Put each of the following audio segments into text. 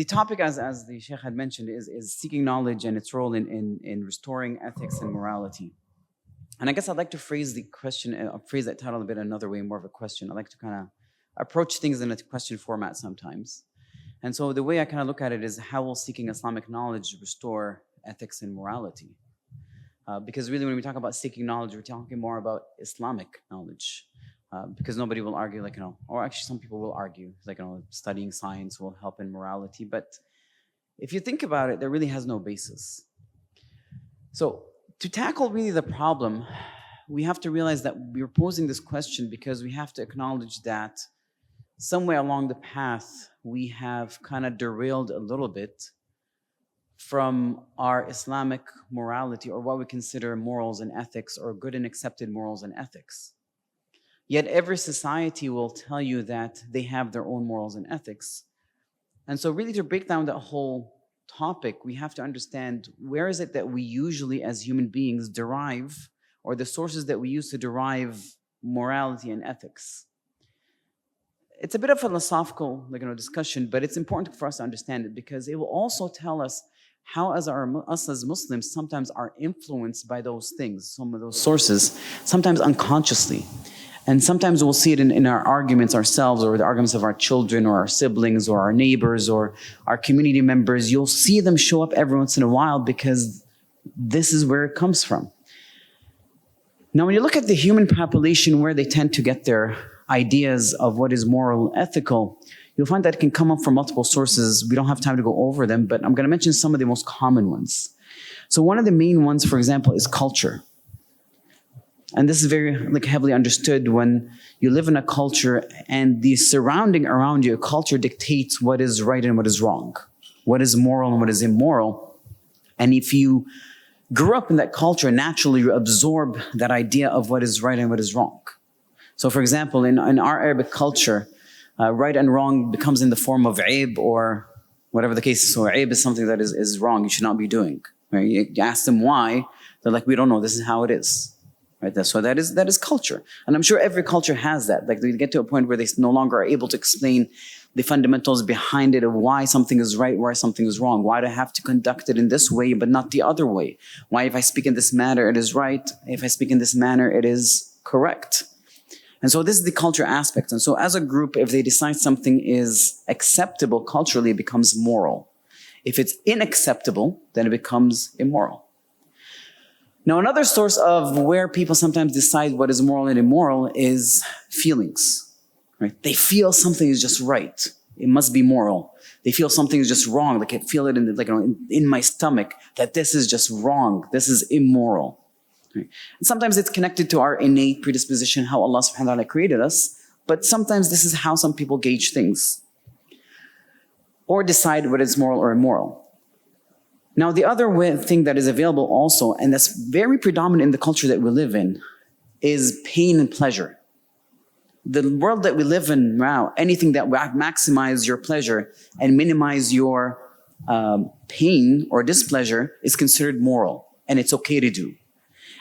the topic, as the Sheikh had mentioned, is seeking knowledge and its role in restoring ethics and morality. And I guess I'd like to phrase the question, phrase that title a bit another way, more of a question. I like to kind of approach things in a question format sometimes. And so the way I kind of look at it is, how will seeking Islamic knowledge restore ethics and morality? Because really, when we talk about seeking knowledge, we're talking more about Islamic knowledge. Because nobody will argue, like, or actually some people will argue, like, studying science will help in morality. But if you think about it, there really has no basis. So to tackle really the problem, we have to realize that we're posing this question because we have to acknowledge that somewhere along the path, we have kind of derailed a little bit from our Islamic morality, or what we consider morals and ethics, or good and accepted morals and ethics. Yet every society will tell you that they have their own morals and ethics. And so really, to break down that whole topic, we have to understand, where is it that we usually as human beings derive, or the sources that we use to derive morality and ethics. It's a bit of a philosophical discussion, but it's important for us to understand it, because it will also tell us how us as Muslims sometimes are influenced by those things, some of those sources, sometimes unconsciously. And sometimes we'll see it in our arguments ourselves, or the arguments of our children, or our siblings, or our neighbors, or our community members. You'll see them show up every once in a while, because this is where it comes from. Now, when you look at the human population, where they tend to get their ideas of what is moral, ethical, you'll find that it can come up from multiple sources. We don't have time to go over them, but I'm going to mention some of the most common ones. So one of the main ones, for example, is culture. And this is very heavily understood when you live in a culture and the surrounding around you, a culture dictates what is right and what is wrong, what is moral and what is immoral. And if you grew up in that culture, naturally you absorb that idea of what is right and what is wrong. So for example, in our Arabic culture, right and wrong becomes in the form of aib, or whatever the case is. So aib is something that is wrong, you should not be doing. Right? You ask them why, they're like, we don't know, this is how it is. Right? So that is culture. And I'm sure every culture has that. Like, they get to a point where they no longer are able to explain the fundamentals behind it, of why something is right, why something is wrong. Why do I have to conduct it in this way, but not the other way? Why, if I speak in this manner, it is right. If I speak in this manner, it is correct. And so this is the culture aspect. And so as a group, if they decide something is acceptable culturally, it becomes moral. If it's unacceptable, then it becomes immoral. Now, another source of where people sometimes decide what is moral and immoral is feelings. Right? They feel something is just right. It must be moral. They feel something is just wrong. Like, I feel it in my stomach that this is just wrong. This is immoral. Right? And sometimes it's connected to our innate predisposition, how Allah subhanahu wa ta'ala created us. But sometimes this is how some people gauge things, or decide what is moral or immoral. Now, the other thing that is available also, and that's very predominant in the culture that we live in, is pain and pleasure. The world that we live in now, anything that will maximize your pleasure and minimize your pain or displeasure is considered moral, and it's okay to do.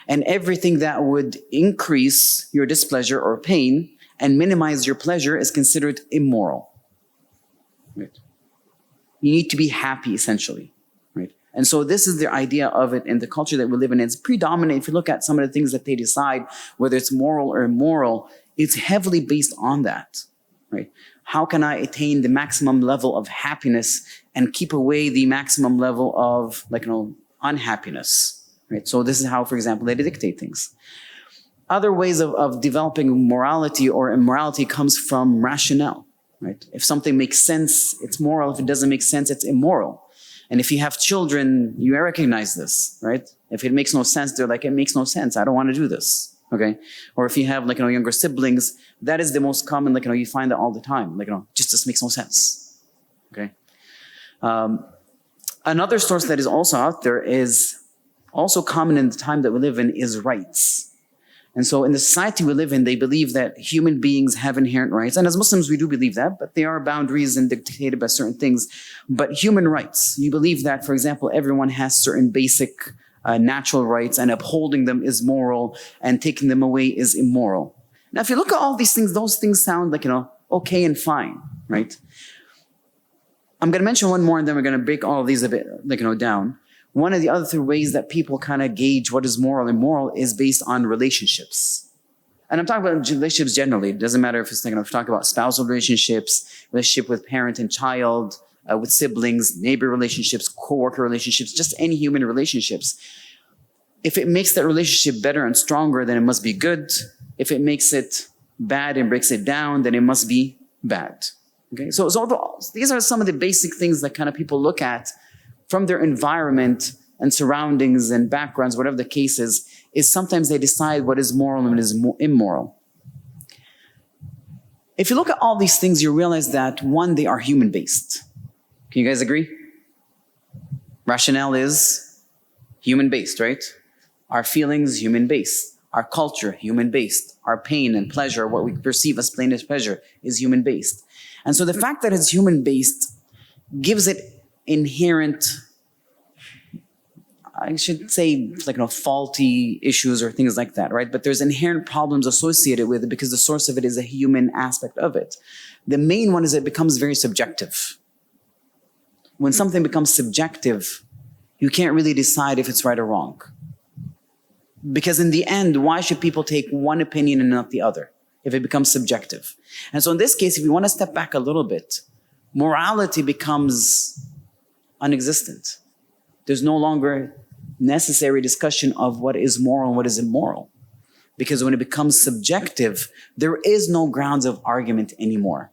And everything that would increase your displeasure or pain and minimize your pleasure is considered immoral. Right? You need to be happy, essentially. Right? And so this is the idea of it in the culture that we live in. It's predominant. If you look at some of the things that they decide, whether it's moral or immoral, it's heavily based on that. Right? How can I attain the maximum level of happiness and keep away the maximum level of unhappiness? Right? So this is how, for example, they dictate things. Other ways of developing morality or immorality comes from rationale. Right? If something makes sense, it's moral. If it doesn't make sense, it's immoral. And if you have children, you recognize this, right? If it makes no sense, they're like, it makes no sense. I don't want to do this, okay? Or if you have younger siblings, that is the most common, you find that all the time. Just this makes no sense, okay? Another source that is also out there is also common in the time that we live in is rights. And so in the society we live in, they believe that human beings have inherent rights. And as Muslims, we do believe that, but they are boundaries and dictated by certain things. But human rights, you believe that, for example, everyone has certain basic natural rights, and upholding them is moral, and taking them away is immoral. Now, if you look at all these things, those things sound okay and fine, right? I'm going to mention one more, and then we're going to break all of these a bit, down. One of the other ways that people kind of gauge what is moral and immoral is based on relationships. And I'm talking about relationships generally. It doesn't matter if it's if we're talking about spousal relationships, relationship with parent and child, with siblings, neighbor relationships, co-worker relationships, just any human relationships. If it makes that relationship better and stronger, then it must be good. If it makes it bad and breaks it down, then it must be bad. Okay, so these are some of the basic things that kind of people look at from their environment and surroundings and backgrounds, whatever the case is sometimes they decide what is moral and what is immoral. If you look at all these things, you realize that, one, they are human-based. Can you guys agree? Rationale is human-based, right? Our feelings, human-based. Our culture, human-based. Our pain and pleasure, what we perceive as pain and pleasure, is human-based. And so the fact that it's human-based gives it inherent, I should say, faulty issues or things like that, right? But there's inherent problems associated with it because the source of it is a human aspect of it. The main one is it becomes very subjective. When something becomes subjective, you can't really decide if it's right or wrong. Because in the end, why should people take one opinion and not the other if it becomes subjective? And so in this case, if you want to step back a little bit, morality becomes non-existent. There's no longer necessary discussion of what is moral and what is immoral. Because when it becomes subjective, there is no grounds of argument anymore,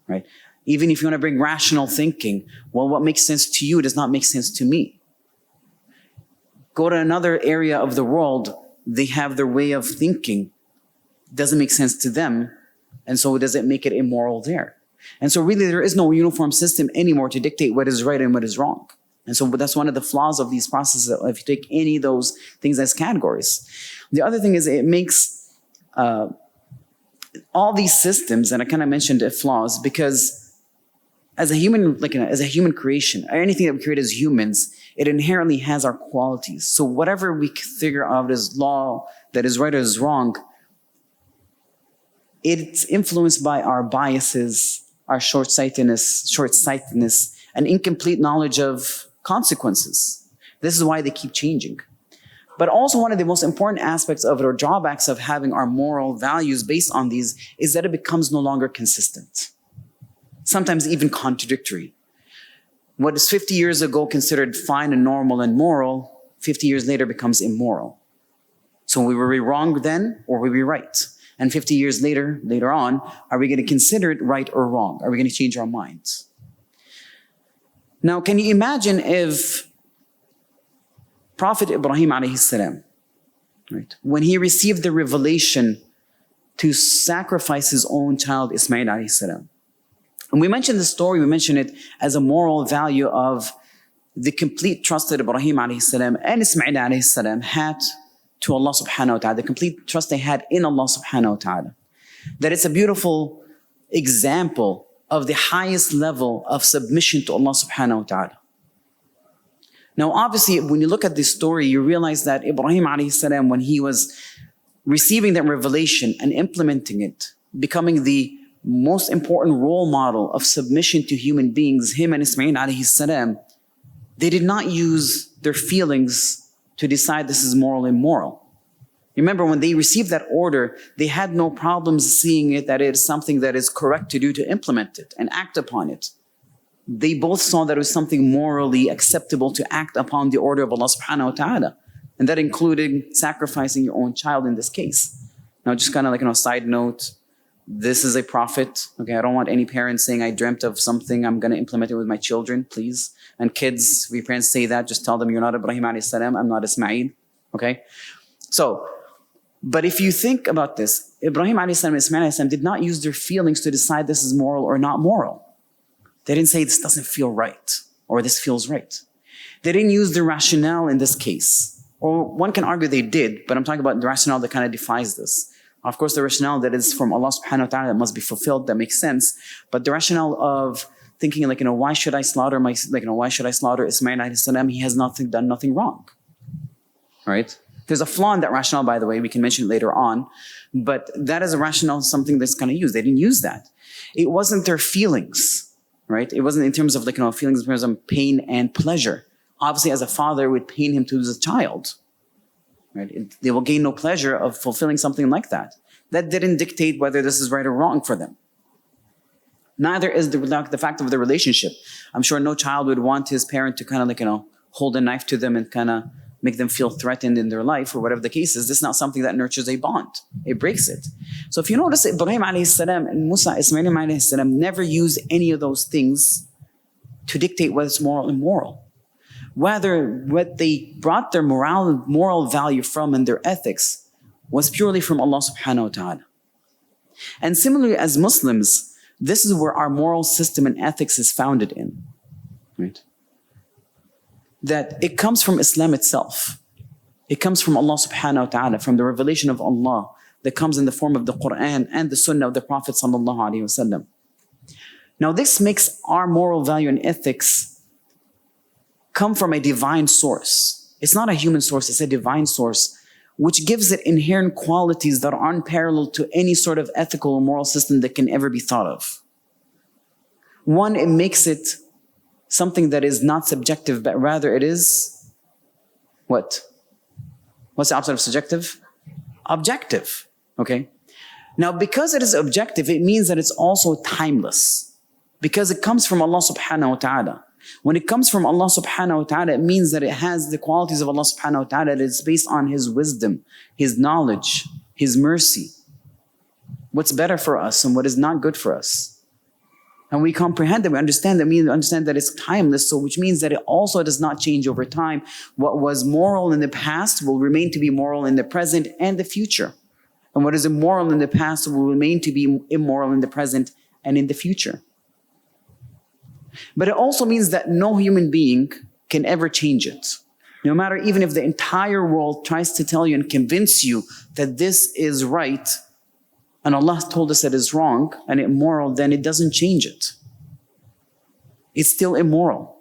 right? Even if you want to bring rational thinking, well, what makes sense to you does not make sense to me. Go to another area of the world, they have their way of thinking. Doesn't make sense to them, and so does it make it immoral there? And so really there is no uniform system anymore to dictate what is right and what is wrong. And so that's one of the flaws of these processes, if you take any of those things as categories. The other thing is it makes all these systems, and I kind of mentioned the flaws, because as a human, as a human creation, or anything that we create as humans, it inherently has our qualities. So whatever we figure out as law, that is right or is wrong, it's influenced by our biases, our short-sightedness, and incomplete knowledge of consequences. This is why they keep changing. But also one of the most important aspects of it, or drawbacks of having our moral values based on these, is that it becomes no longer consistent. Sometimes even contradictory. What is 50 years ago considered fine and normal and moral, 50 years later becomes immoral. So were we wrong then, or were we right? And 50 years later on, are we going to consider it right or wrong? Are we going to change our minds? Now, can you imagine if Prophet Ibrahim alayhi salam, right, when he received the revelation to sacrifice his own child Ismail alayhi salam? And we mentioned the story, we mentioned it as a moral value of the complete trust that Ibrahim alayhi salam and Ismail alayhi salam had to Allah subhanahu wa ta'ala, the complete trust they had in Allah subhanahu wa ta'ala. That it's a beautiful example of the highest level of submission to Allah subhanahu wa ta'ala. Now obviously when you look at this story, you realize that Ibrahim alayhi salam, when he was receiving that revelation and implementing it, becoming the most important role model of submission to human beings, him and Ismail alayhi salam, they did not use their feelings to decide this is moral and immoral. Remember, when they received that order, they had no problems seeing it that it is something that is correct to do, to implement it and act upon it. They both saw that it was something morally acceptable to act upon the order of Allah subhanahu wa ta'ala. And that included sacrificing your own child in this case. Now, just kind of a side note, this is a prophet. Okay, I don't want any parents saying, I dreamt of something, I'm going to implement it with my children, please. And kids, we parents say that, just tell them you're not Ibrahim alayhi salam, I'm not Ismail. Okay? So, but if you think about this, Ibrahim alayhi salam and Ismail alayhi salam did not use their feelings to decide this is moral or not moral. They didn't say this doesn't feel right or this feels right. They didn't use the rationale in this case. Or one can argue they did, but I'm talking about the rationale that kind of defies this. Of course, the rationale that is from Allah subhanahu wa ta'ala that must be fulfilled, that makes sense. But the rationale of thinking why should I slaughter why should I slaughter Ismail alayhi salam? He has done nothing wrong. Right? There's a flaw in that rationale, by the way, we can mention it later on. But that is a rationale, something that's kind of used. They didn't use that. It wasn't their feelings. right? It wasn't in terms of like, feelings in terms of pain and pleasure. Obviously, as a father, it would pain him to lose a child, right? They will gain no pleasure of fulfilling something like that. That didn't dictate whether this is right or wrong for them. Neither is the fact of the relationship. I'm sure no child would want his parent to kind of like, hold a knife to them and kind of make them feel threatened in their life or whatever the case is. This is not something that nurtures a bond. It breaks it. So if you notice, Ibrahim alayhi salam and Musa, Ismail alayhi salam never used any of those things to dictate what's moral and immoral. Rather, what they brought their moral value from and their ethics was purely from Allah subhanahu wa ta'ala. And similarly, as Muslims, this is where our moral system and ethics is founded in, right? That it comes from Islam itself. It comes from Allah subhanahu wa ta'ala, from the revelation of Allah that comes in the form of the Quran and the Sunnah of the Prophet sallallahu alaihi wasallam. Now this makes our moral value and ethics come from a divine source. It's not a human source, it's a divine source, which gives it inherent qualities that are unparalleled to any sort of ethical or moral system that can ever be thought of. One, it makes it something that is not subjective, but rather it is what? What's the opposite of subjective? Objective, okay? Now, because it is objective, it means that it's also timeless, because it comes from Allah subhanahu wa ta'ala. When it comes from Allah subhanahu wa ta'ala, it means that it has the qualities of Allah subhanahu wa ta'ala that is based on His wisdom, His knowledge, His mercy. What's better for us and what is not good for us. And we comprehend that, we understand that it's timeless, so which means that it also does not change over time. What was moral in the past will remain to be moral in the present and the future. And what is immoral in the past will remain to be immoral in the present and in the future. But it also means that no human being can ever change it. No matter, even if the entire world tries to tell you and convince you that this is right, and Allah told us that it's wrong and immoral, then it doesn't change it. It's still immoral.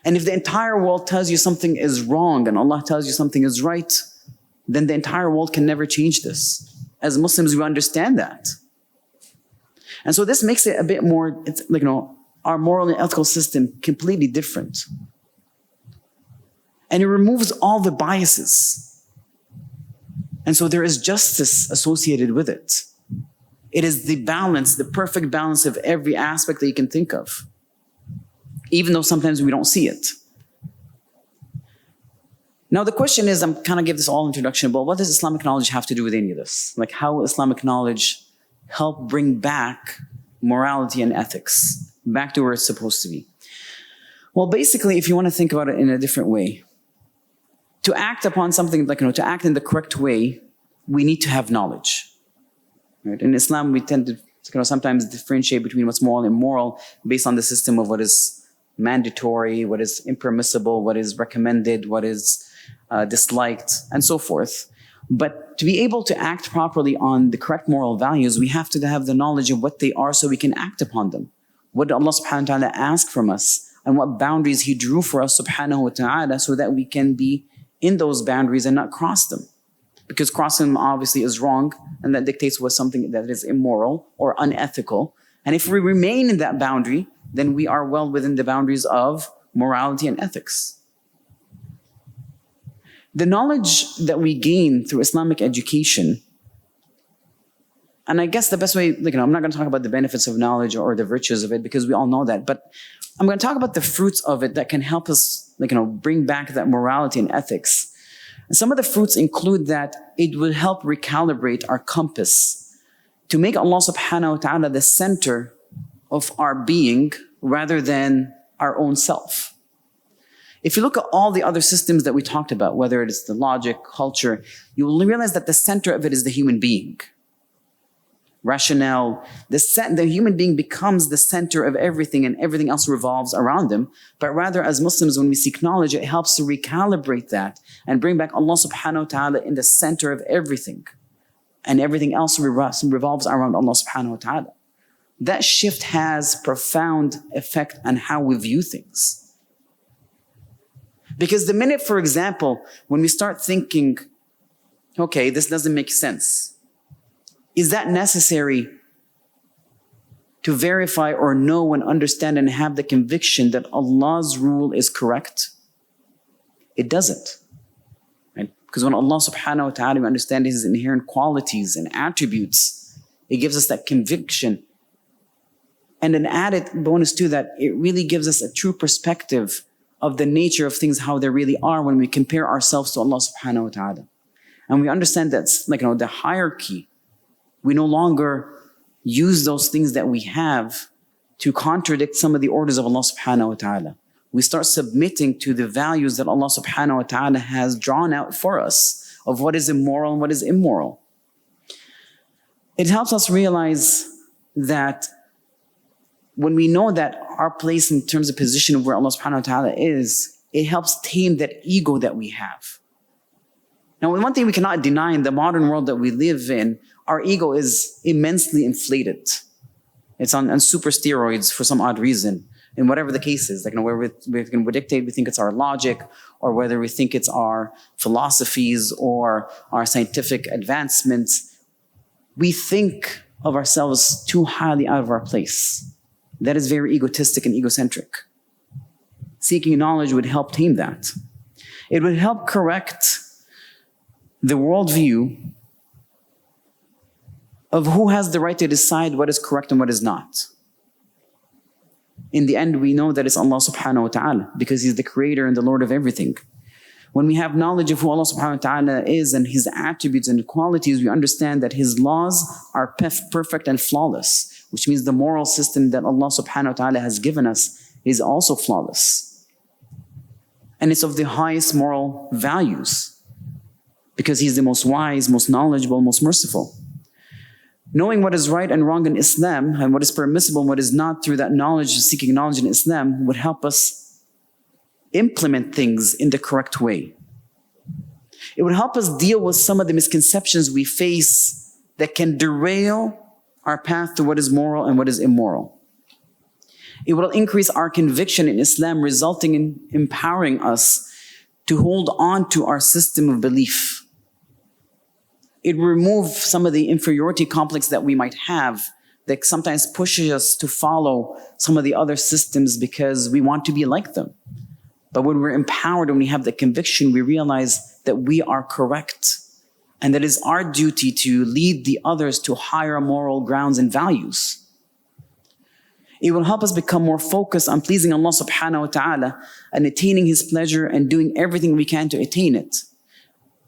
And if the entire world tells you something is wrong and Allah tells you something is right, then the entire world can never change this. As Muslims, we understand that. And so this makes it a bit more, it's like, our moral and ethical system completely different. And it removes all the biases. And so there is justice associated with it. It is the balance, the perfect balance of every aspect that you can think of, even though sometimes we don't see it. Now the question is, I'm kind of give this all introduction, but what does Islamic knowledge have to do with any of this? Like, how will Islamic knowledge help bring back morality and ethics back to where it's supposed to be? Well, basically, if you want to think about it in a different way, to act upon something, like, to act in the correct way, we need to have knowledge. Right? In Islam, we tend to sometimes differentiate between what's moral and immoral based on the system of what is mandatory, what is impermissible, what is recommended, what is disliked, and so forth. But to be able to act properly on the correct moral values, we have to have the knowledge of what they are so we can act upon them. What did Allah subhanahu wa ta'ala ask from us? And what boundaries He drew for us subhanahu wa ta'ala so that we can be in those boundaries and not cross them. Because crossing them obviously is wrong, and that dictates what something that is immoral or unethical. And if we remain in that boundary, then we are well within the boundaries of morality and ethics. The knowledge that we gain through Islamic education, and I guess the best way, I'm not going to talk about the benefits of knowledge or the virtues of it because we all know that, but I'm going to talk about the fruits of it that can help us, bring back that morality and ethics. And some of the fruits include that it will help recalibrate our compass to make Allah subhanahu wa ta'ala the center of our being rather than our own self. If you look at all the other systems that we talked about, whether it is the logic, culture, you will realize that the center of it is the human being. Rationale, the human being becomes the center of everything and everything else revolves around them. But rather, as Muslims, when we seek knowledge, it helps to recalibrate that and bring back Allah subhanahu wa ta'ala in the center of everything. And everything else revolves around Allah subhanahu wa ta'ala. That shift has profound effect on how we view things. Because the minute, for example, when we start thinking, okay, this doesn't make sense, is that necessary to verify or know and understand and have the conviction that Allah's rule is correct? It doesn't. Right? Because when Allah subhanahu wa ta'ala, we understand His inherent qualities and attributes, it gives us that conviction. And an added bonus to that, it really gives us a true perspective of the nature of things, how they really are when we compare ourselves to Allah subhanahu wa ta'ala. And we understand that's like, the hierarchy. We no longer use those things that we have to contradict some of the orders of Allah subhanahu wa ta'ala. We start submitting to the values that Allah subhanahu wa ta'ala has drawn out for us of what is immoral and what is immoral. It helps us realize that when we know that our place in terms of position of where Allah subhanahu wa ta'ala is, it helps tame that ego that we have. Now, one thing we cannot deny in the modern world that we live in, our ego is immensely inflated. It's on super steroids for some odd reason. And whatever the case is, where we dictate, we think it's our logic, or whether we think it's our philosophies or our scientific advancements, we think of ourselves too highly out of our place. That is very egotistic and egocentric. Seeking knowledge would help tame that. It would help correct the worldview of who has the right to decide what is correct and what is not. In the end, we know that it's Allah subhanahu wa ta'ala because He's the creator and the Lord of everything. When we have knowledge of who Allah subhanahu wa ta'ala is and His attributes and qualities, we understand that His laws are perfect and flawless, which means the moral system that Allah subhanahu wa ta'ala has given us is also flawless. And it's of the highest moral values because He's the most wise, most knowledgeable, most merciful. Knowing what is right and wrong in Islam and what is permissible and what is not through that knowledge, seeking knowledge in Islam, would help us implement things in the correct way. It would help us deal with some of the misconceptions we face that can derail our path to what is moral and what is immoral. It will increase our conviction in Islam, resulting in empowering us to hold on to our system of belief. It will remove some of the inferiority complex that we might have that sometimes pushes us to follow some of the other systems because we want to be like them. But when we're empowered and we have the conviction, we realize that we are correct and that it is our duty to lead the others to higher moral grounds and values. It will help us become more focused on pleasing Allah subhanahu wa ta'ala and attaining His pleasure and doing everything we can to attain it.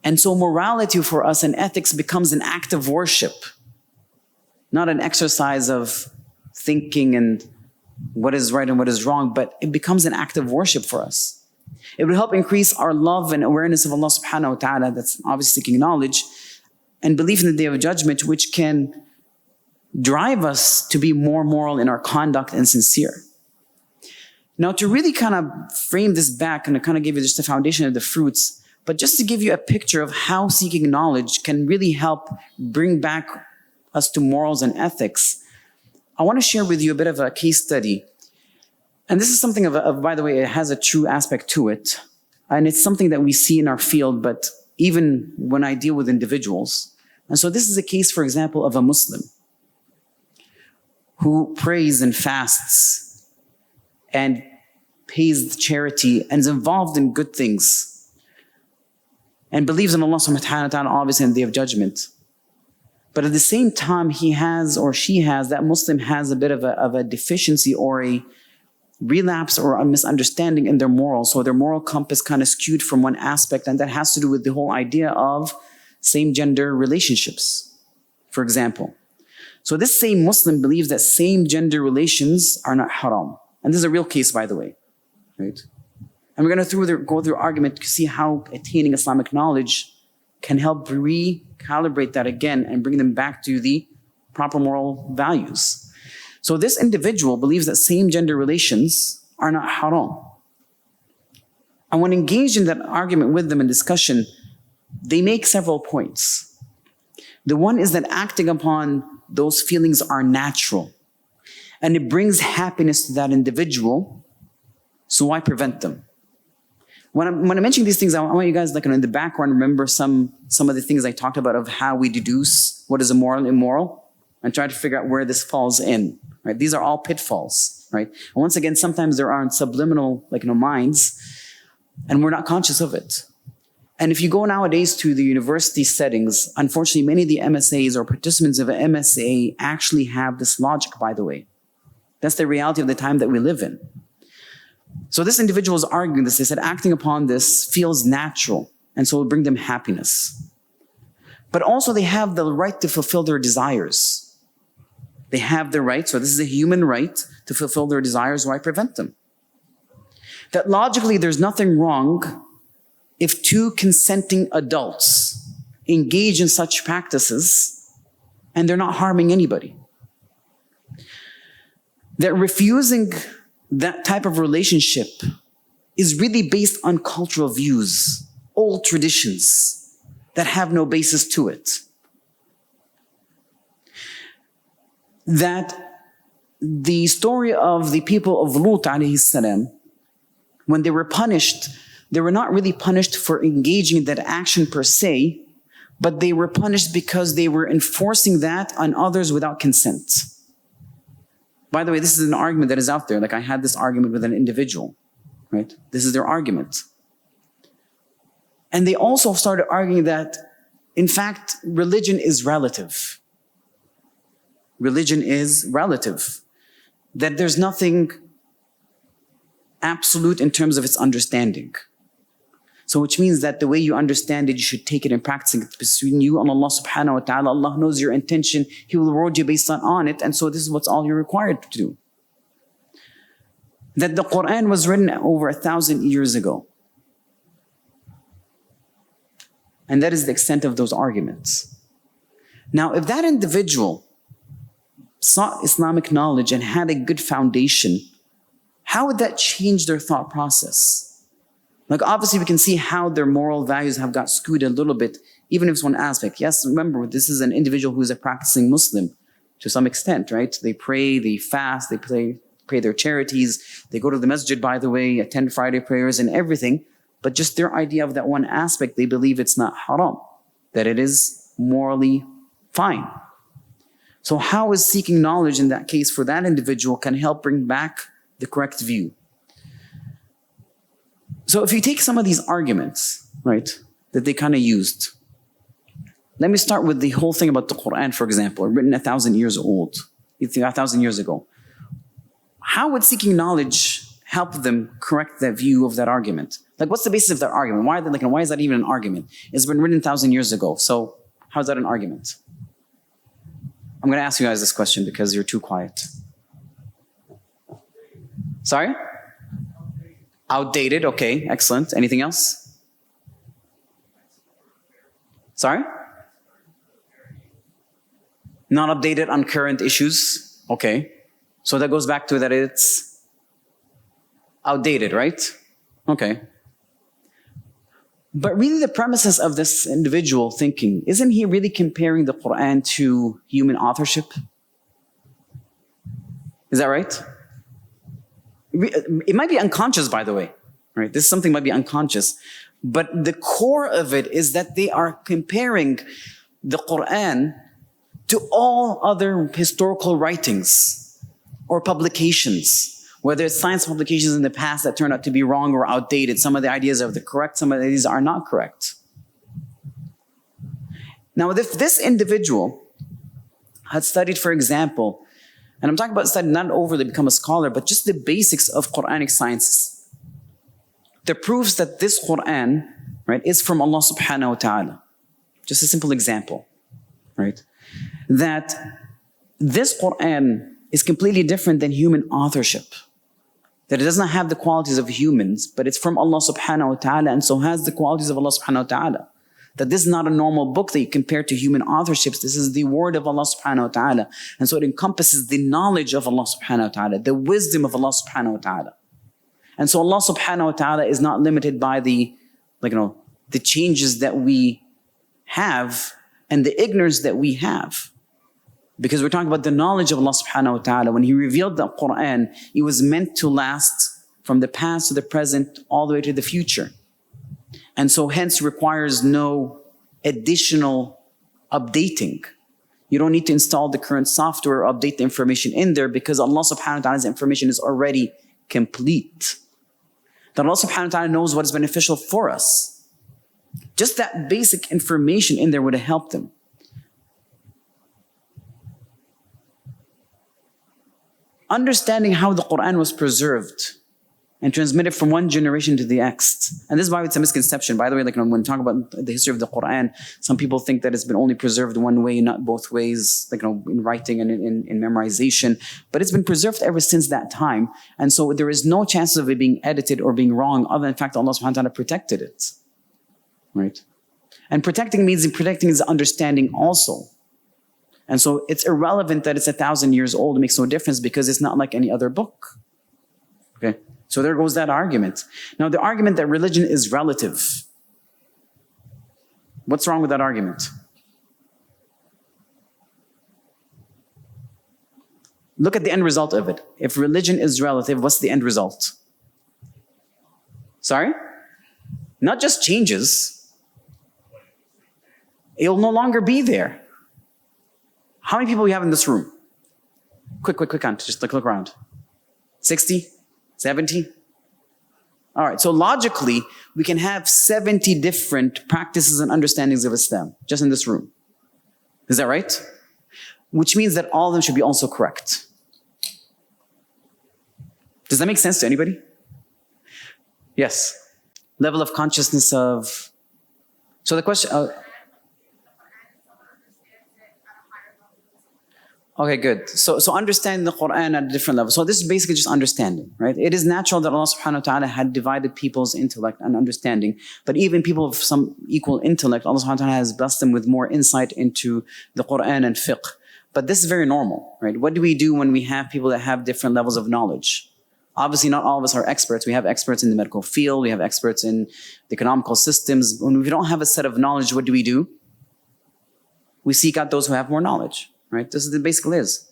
And so morality for us and ethics becomes an act of worship, not an exercise of thinking and what is right and what is wrong, but it becomes an act of worship for us. It will help increase our love and awareness of Allah subhanahu wa ta'ala, that's obviously seeking knowledge, and belief in the Day of Judgment, which can drive us to be more moral in our conduct and sincere. Now, to really kind of frame this back and to kind of give you just a foundation of the fruits, but just to give you a picture of how seeking knowledge can really help bring back us to morals and ethics, I want to share with you a bit of a case study. And this is something by the way, it has a true aspect to it. And it's something that we see in our field, but even when I deal with individuals. And so this is a case, for example, of a Muslim who prays and fasts and pays charity and is involved in good things and believes in Allah subhanahu wa ta'ala, obviously, in the Day of Judgment. But at the same time, that Muslim has a bit of a deficiency or a relapse or a misunderstanding in their morals. So their moral compass kind of skewed from one aspect, and that has to do with the whole idea of same-gender relationships, for example. So this same Muslim believes that same-gender relations are not haram. And this is a real case, by the way, right? And we're going to go through argument to see how attaining Islamic knowledge can help recalibrate that again and bring them back to the proper moral values. So this individual believes that same-gender relations are not haram. And when engaged in that argument with them in discussion, they make several points. The one is that acting upon those feelings are natural, and it brings happiness to that individual, so why prevent them? When I'm mentioning these things, I want you guys, in the background, remember some of the things I talked about of how we deduce what is immoral and immoral. and try to figure out where this falls in, right? These are all pitfalls, right? And once again, sometimes there are subliminal, minds, and we're not conscious of it. And if you go nowadays to the university settings, unfortunately, many of the MSAs or participants of an MSA actually have this logic, by the way. That's the reality of the time that we live in. So this individual is arguing this. They said acting upon this feels natural, and so it will bring them happiness. But also they have the right to fulfill their desires. They have the right, so this is a human right to fulfill their desires. Why prevent them? That logically there's nothing wrong if two consenting adults engage in such practices and they're not harming anybody. That refusing that type of relationship is really based on cultural views, old traditions that have no basis to it. That the story of the people of Lut alayhi salam, when they were punished, they were not really punished for engaging in that action per se, but they were punished because they were enforcing that on others without consent. By the way, this is an argument that is out there. I had this argument with an individual, right? This is their argument. And they also started arguing that, in fact, religion is relative. Religion is relative. That there's nothing absolute in terms of its understanding. So which means that the way you understand it, you should take it and practice it between you and Allah subhanahu wa ta'ala. Allah knows your intention. He will reward you based on it. And so this is what's all you're required to do. That the Quran was written over 1,000 years ago. And that is the extent of those arguments. Now, if that individual sought Islamic knowledge and had a good foundation, how would that change their thought process? Obviously we can see how their moral values have got skewed a little bit, even if it's one aspect. Yes, remember, this is an individual who is a practicing Muslim to some extent, right? They pray, they fast, they pay their charities, they go to the masjid, by the way, attend Friday prayers and everything. But just their idea of that one aspect, they believe it's not haram, that it is morally fine. So how is seeking knowledge in that case for that individual can help bring back the correct view? So if you take some of these arguments, right, that they kind of used, let me start with the whole thing about the Quran, for example, written 1,000 years old, 1,000 years ago. How would seeking knowledge help them correct that view of that argument? What's the basis of that argument? Why is that even an argument? It's been written 1,000 years ago, so how is that an argument? I'm going to ask you guys this question because you're too quiet. Sorry? Outdated, okay, excellent. Anything else? Sorry? Not updated on current issues, okay. So that goes back to that it's outdated, right? Okay. But really the premises of this individual thinking, isn't he really comparing the Quran to human authorship? Is that right? It might be unconscious, by the way, right? This is something might be unconscious, but the core of it is that they are comparing the Quran to all other historical writings or publications, whether it's science publications in the past that turned out to be wrong or outdated. Some of the ideas are correct, some of these are not correct. Now, if this individual had studied, for example, and I'm talking about study not overly become a scholar, but just the basics of Quranic sciences. The proofs that this Quran, right, is from Allah subhanahu wa ta'ala. Just a simple example, right? That this Quran is completely different than human authorship. That it does not have the qualities of humans, but it's from Allah subhanahu wa ta'ala and so has the qualities of Allah subhanahu wa ta'ala. That this is not a normal book that you compare to human authorships. This is the word of Allah subhanahu wa ta'ala. And so it encompasses the knowledge of Allah subhanahu wa ta'ala, the wisdom of Allah subhanahu wa ta'ala. And so Allah subhanahu wa ta'ala is not limited by the changes that we have and the ignorance that we have. Because we're talking about the knowledge of Allah subhanahu wa ta'ala. When He revealed the Quran, it was meant to last from the past to the present, all the way to the future. And so hence requires no additional updating. You don't need to install the current software or update the information in there because Allah subhanahu wa ta'ala's information is already complete. That Allah subhanahu wa ta'ala knows what is beneficial for us. Just that basic information in there would have helped them. Understanding how the Quran was preserved and transmitted from one generation to the next. And this is why it's a misconception. By the way, like when we talk about the history of the Quran, some people think that it's been only preserved one way, not both ways, like in writing and in memorization. But it's been preserved ever since that time. And so there is no chance of it being edited or being wrong, other than the fact that Allah subhanahu wa ta'ala protected it. Right? And protecting means protecting is understanding also. And so it's irrelevant that it's 1,000 years old. It makes no difference because it's not like any other book. Okay? So there goes that argument. Now the argument that religion is relative. What's wrong with that argument? Look at the end result of it. If religion is relative, what's the end result? Sorry? Not just changes. It'll no longer be there. How many people we have in this room? Quick count. Just look around. 60? 70? All right, so logically, we can have 70 different practices and understandings of Islam just in this room. Is that right? Which means that all of them should be also correct. Does that make sense to anybody? Yes. Level of consciousness of... So the question... Okay, good. So understanding the Quran at a different level. So this is basically just understanding, right? It is natural that Allah subhanahu wa ta'ala had divided people's intellect and understanding, but even people of some equal intellect, Allah subhanahu wa ta'ala has blessed them with more insight into the Quran and fiqh. But this is very normal, right? What do we do when we have people that have different levels of knowledge? Obviously, not all of us are experts. We have experts in the medical field. We have experts in the economical systems. When we don't have a set of knowledge, what do? We seek out those who have more knowledge. Right? This is the basic is.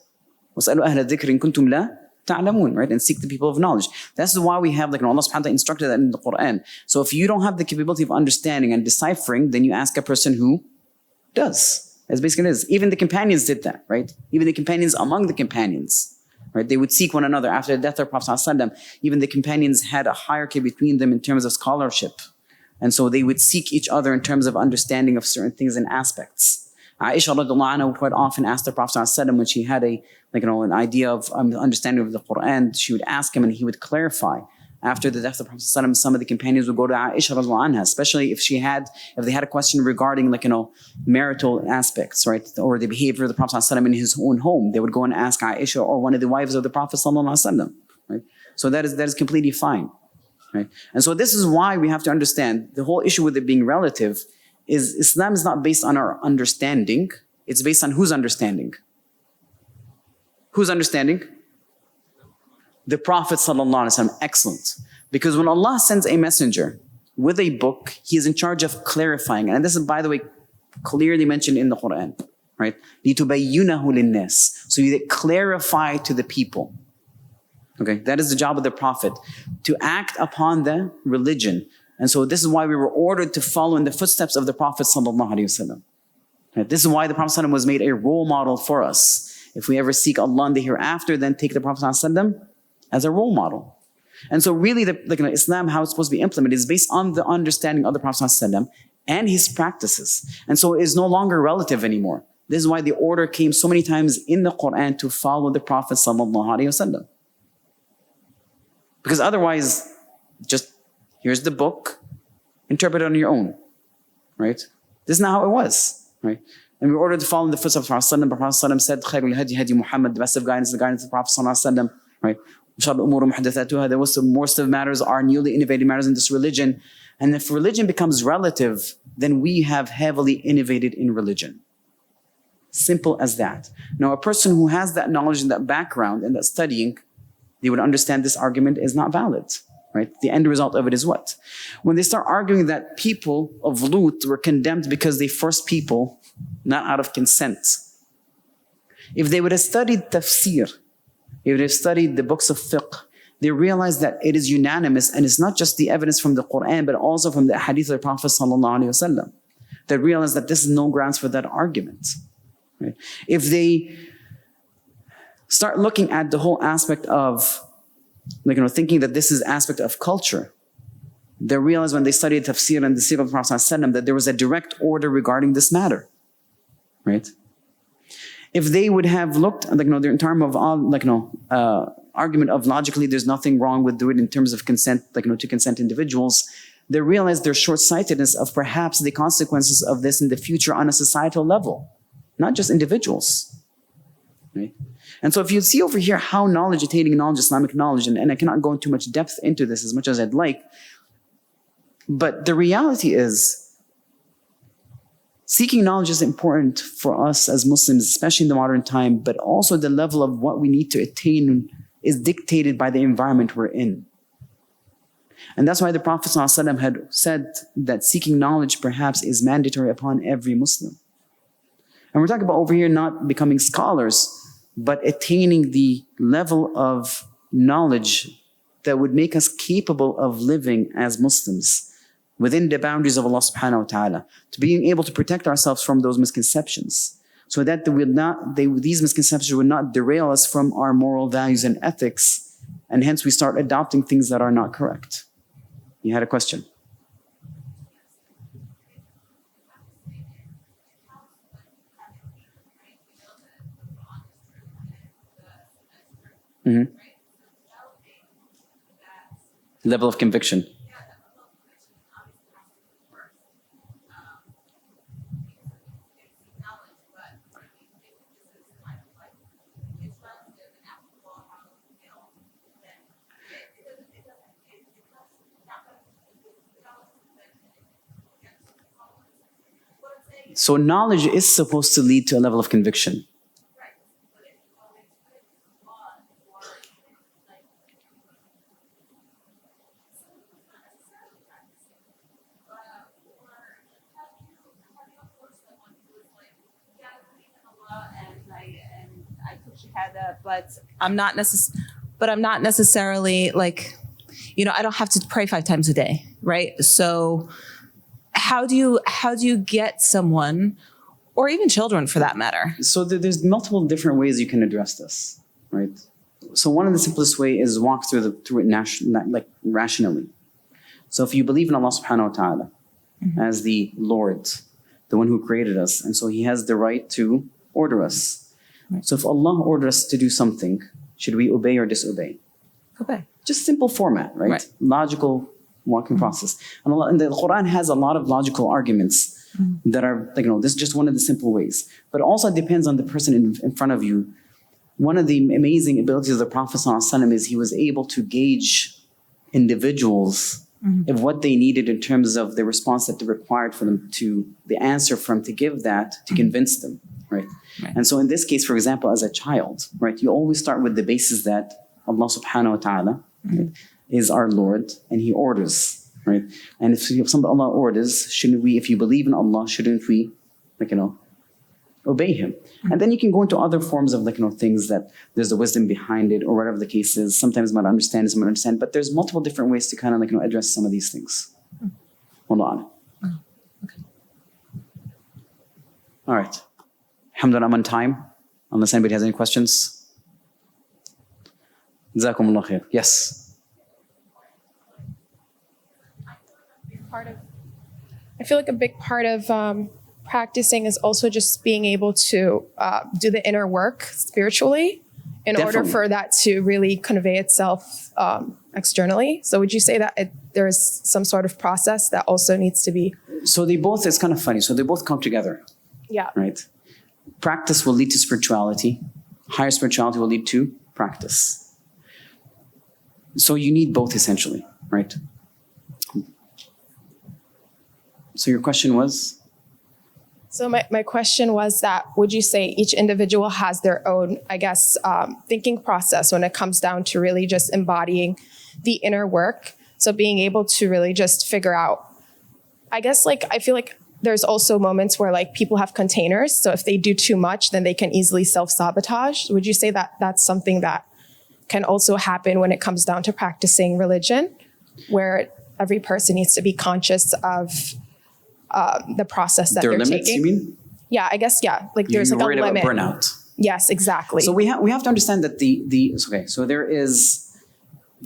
وَاسْأَلُوا أَهْلَ الذِّكْرِ إِن كُنتُمْ لَا تَعْلَمُونَ. Right? And seek the people of knowledge. That's why we have, Allah subhanahu wa ta'ala instructed that in the Quran. So if you don't have the capability of understanding and deciphering, then you ask a person who does. As basically it is. Even the companions did that, right? Even the companions among the companions. Right? They would seek one another after the death of Prophet ﷺ. Even the companions had a hierarchy between them in terms of scholarship. And so they would seek each other in terms of understanding of certain things and aspects. Aisha radiallahu anha would quite often ask the Prophet ﷺ when she had an idea of understanding of the Quran, she would ask him and he would clarify. After the death of the Prophet ﷺ, some of the companions would go to Aisha radiallahu anha, especially if they had a question regarding marital aspects, right? Or the behavior of the Prophet ﷺ in his own home. They would go and ask Aisha or one of the wives of the Prophet ﷺ, right? So that is completely fine, right? And so this is why we have to understand the whole issue with it being relative is Islam is not based on our understanding. It's based on whose understanding? Whose understanding? The Prophet ﷺ. Excellent. Because when Allah sends a messenger with a book, he is in charge of clarifying. And this is, by the way, clearly mentioned in the Quran. Right? لِتُبَيِّنَهُ لِلنَّاسِ. So you clarify to the people. Okay, that is the job of the Prophet. To act upon the religion. And so this is why we were ordered to follow in the footsteps of the Prophet ﷺ. Right? This is why the Prophet ﷺ was made a role model for us. If we ever seek Allah in the hereafter, then take the Prophet ﷺ as a role model. And so really, Islam, how it's supposed to be implemented, is based on the understanding of the Prophet ﷺ and his practices. And so it is no longer relative anymore. This is why the order came so many times in the Quran to follow the Prophet ﷺ. Because otherwise, just here's the book, interpret it on your own, right? This is not how it was, right? And we were ordered to follow in the footsteps of the Prophet. The Prophet said, "Khairul hadi hadi Muhammad." The best of guidance is the guidance of the Prophet, right? The most of matters are newly innovated matters in this religion. And if religion becomes relative, then we have heavily innovated in religion. Simple as that. Now, a person who has that knowledge and that background and that studying, they would understand this argument is not valid. Right? The end result of it is what? When they start arguing that people of Lut were condemned because they forced people, not out of consent. If they would have studied tafsir, they would have studied the books of fiqh, they realize that it is unanimous and it's not just the evidence from the Quran, but also from the hadith of the Prophet ﷺ. They realize that this is no grounds for that argument. Right? If they start looking at the whole aspect of, thinking that this is aspect of culture, they realize when they studied tafsir and the seerah of the Prophet ﷺ that there was a direct order regarding this matter, right? If they would have looked, in terms of argument of logically, there's nothing wrong with doing it in terms of consent, to consent individuals, they realize their short-sightedness of perhaps the consequences of this in the future on a societal level, not just individuals, right? And so if you see over here how knowledge, attaining knowledge, Islamic knowledge, and I cannot go into much depth into this as much as I'd like, but the reality is seeking knowledge is important for us as Muslims, especially in the modern time, but also the level of what we need to attain is dictated by the environment we're in. And that's why the Prophet ﷺ had said that seeking knowledge perhaps is mandatory upon every Muslim. And we're talking about over here not becoming scholars, but attaining the level of knowledge that would make us capable of living as Muslims within the boundaries of Allah subhanahu wa ta'ala, to being able to protect ourselves from those misconceptions, so that these misconceptions would not derail us from our moral values and ethics, and hence we start adopting things that are not correct. You had a question? Mm-hmm. Level of conviction. So knowledge is supposed to lead to a level of conviction. But I'm not necessarily like, I don't have to pray 5 times a day, right? So how do you get someone, or even children for that matter? So there's multiple different ways you can address this, right? So one of the simplest way is walk through it rationally. So if you believe in Allah subhanahu wa ta'ala as the Lord, the one who created us, and so He has the right to order us. Right. So if Allah ordered us to do something, should we obey or disobey? Obey. Just simple format, right? Logical walking process. And the Quran has a lot of logical arguments that are, this is just one of the simple ways. But also it depends on the person in front of you. One of the amazing abilities of the Prophet ﷺ is he was able to gauge individuals of what they needed in terms of the response that they required for them the answer for them to give that, to convince them, right? And so in this case, for example, as a child, right, you always start with the basis that Allah subhanahu wa ta'ala is our Lord and He orders, right? And if Allah orders, if you believe in Allah, shouldn't we, obey Him? And then you can go into other forms of, things that there's the wisdom behind it, or whatever the case is. Sometimes you might understand, some might understand, but there's multiple different ways to kind of, address some of these things. Wallah. Okay. All right. Alhamdulillah, I'm on time, unless anybody has any questions. Jazakumullah khair. Yes. I feel like a big part of practicing is also just being able to do the inner work spiritually in order for that to really convey itself externally. So would you say that there is some sort of process that also needs to be? So it's kind of funny. So they both come together. Yeah. Right? Practice will lead to spirituality. Higher spirituality will lead to practice. So you need both essentially, right? So your question was? So my question was that, would you say each individual has their own, thinking process when it comes down to really just embodying the inner work? So being able to really just figure out, I feel like there's also moments where people have containers. So if they do too much, then they can easily self-sabotage. Would you say that that's something that can also happen when it comes down to practicing religion, where every person needs to be conscious of the process that they're limits, taking? You mean? yeah, I guess, yeah, like there's You're like a worried about limit. burnout. Yes, exactly. So we have to understand that so there is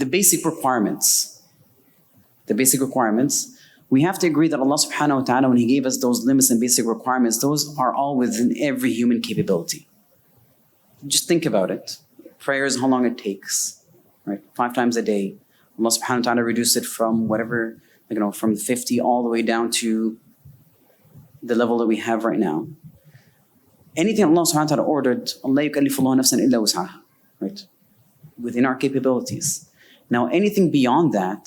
the basic requirements. The basic requirements. We have to agree that Allah subhanahu wa ta'ala, when He gave us those limits and basic requirements, those are all within every human capability. Just think about it. Prayers, how long it takes, right? 5 times a day. Allah subhanahu wa ta'ala reduced it from whatever, from 50 all the way down to the level that we have right now. Anything Allah subhanahu wa ta'ala ordered, Allah yukallifullahu nafsan illa wus'aha, right? Within our capabilities. Now, anything beyond that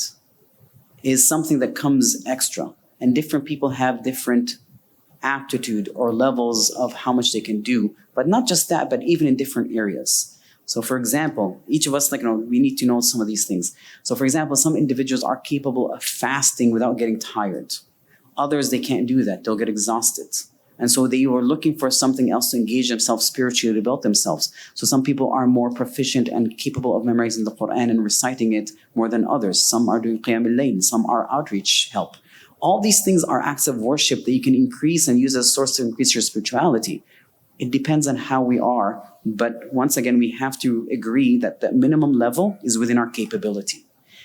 is something that comes extra. And different people have different aptitude or levels of how much they can do. But not just that, but even in different areas. So for example, each of us, we need to know some of these things. So for example, some individuals are capable of fasting without getting tired. Others, they can't do that. They'll get exhausted. And so they were looking for something else to engage themselves spiritually, to build themselves. So some people are more proficient and capable of memorizing the Quran and reciting it more than others. Some are doing Qiyam al-Layl, some are outreach help. All these things are acts of worship that you can increase and use as a source to increase your spirituality. It depends on how we are. But once again, we have to agree that the minimum level is within our capability.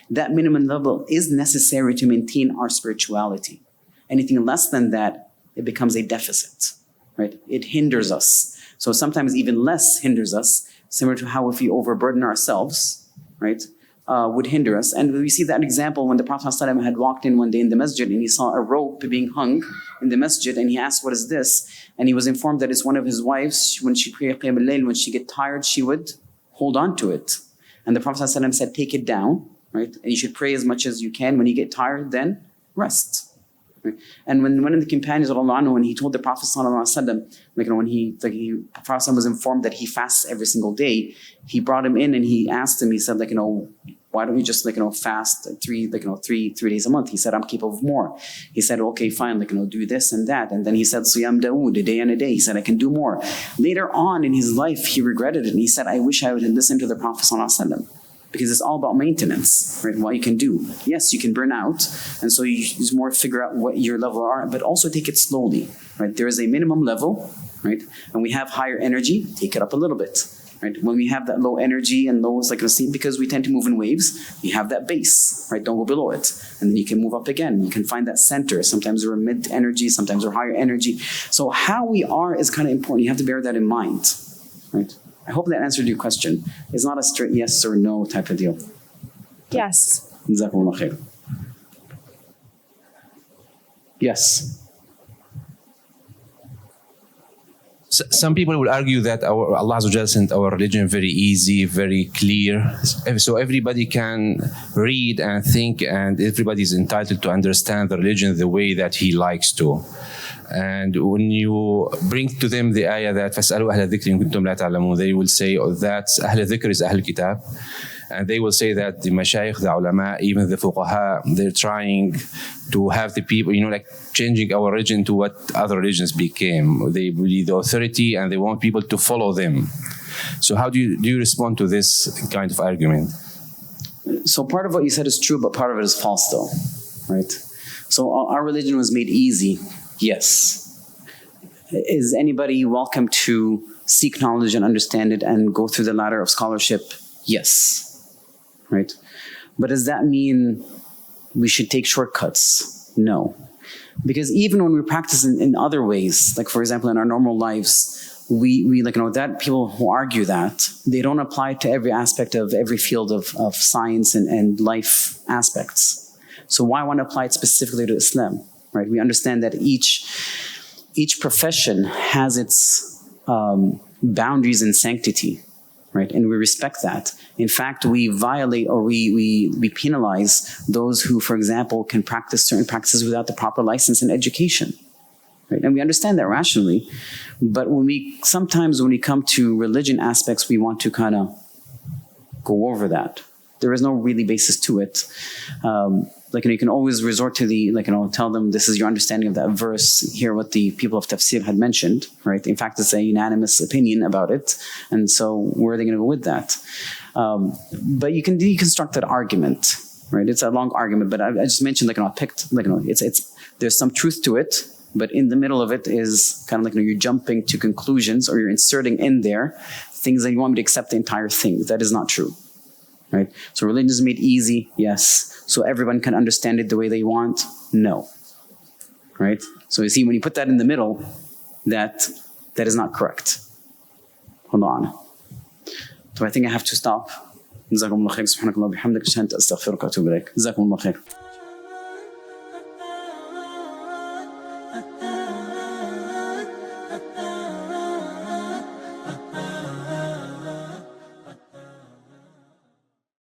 That minimum level is necessary to maintain our spirituality. Anything less than that, it becomes a deficit, right? It hinders us. So sometimes even less hinders us, similar to how if we overburden ourselves, right, would hinder us. And we see that example when the Prophet ﷺ had walked in one day in the masjid and he saw a rope being hung in the masjid and he asked, what is this? And he was informed that it's one of his wives. When she prayed Qiyam al-Layl, when she get tired, she would hold on to it. And the Prophet ﷺ said, take it down, right? And you should pray as much as you can. When you get tired, then rest. And when one of the companions, when he told the Prophet ﷺ, the Prophet was informed that he fasts every single day, he brought him in and he asked him, he said, why don't you just fast three days a month? He said, I'm capable of more. He said, okay, fine, do this and that. And then he said, Siyam Dawood, a day and a day. He said, I can do more. Later on in his life, he regretted it and he said, I wish I would have listened to the Prophet ﷺ. Because it's all about maintenance, right? What you can do. Yes, you can burn out. And so you just more figure out what your level are, but also take it slowly, right? There is a minimum level, right? And we have higher energy, take it up a little bit, right? When we have that low energy and low, because we tend to move in waves, we have that base, right? Don't go below it. And then you can move up again. You can find that center. Sometimes we're mid energy, sometimes we're higher energy. So how we are is kind of important. You have to bear that in mind, right? I hope that answered your question. It's not a straight yes or no type of deal. Yes. Jazakumullah khair. Yes. Some people will argue that Allah Azza wa Jalla sent our religion very easy, very clear. So everybody can read and think and everybody is entitled to understand the religion the way that he likes to. And when you bring to them the ayah that فَاسْأَلُوا أَهْلَ الذِّكْرِ إِن كُنتُمْ لَا تَعْلَمُونَ, they will say that أهل الذكر is أهل الكتاب. And they will say that the mashayikh, the ulama, even the fuqaha, they're trying to have the people, changing our religion to what other religions became. They believe the authority and they want people to follow them. So how do you respond to this kind of argument? So part of what you said is true, but part of it is false though, right? So our religion was made easy. Yes. Is anybody welcome to seek knowledge and understand it and go through the ladder of scholarship? Yes. Right? But does that mean we should take shortcuts? No. Because even when we practice in other ways, like for example, in our normal lives, we that people who argue that, they don't apply it to every aspect of every field of science and life aspects. So why want to apply it specifically to Islam? Right? We understand that each profession has its boundaries and sanctity, right? And we respect that. In fact, we violate or we penalize those who, for example, can practice certain practices without the proper license and education, right? And we understand that rationally, but sometimes when we come to religion aspects, we want to kind of go over that. There is no really basis to it. You can always resort to tell them this is your understanding of that verse, hear what the people of tafsir had mentioned, right? In fact, it's a unanimous opinion about it. And so where are they going to go with that? But you can deconstruct that argument, right? It's a long argument, but I just mentioned, I picked, there's some truth to it, But in the middle of it is kind of like, you're jumping to conclusions, or you're inserting in there things that you want me to accept the entire thing. That is not true, right? So religion is made easy, yes. So everyone can understand it the way they want, no, right? So you see, when you put that in the middle, that is not correct. Hold on. So I think I have to stop. جزاكم الله خير. سبحانك اللهم وبحمدك أشهد أن لا إله إلا أنت أستغفرك وأتوب إليك. جزاكم الله خير.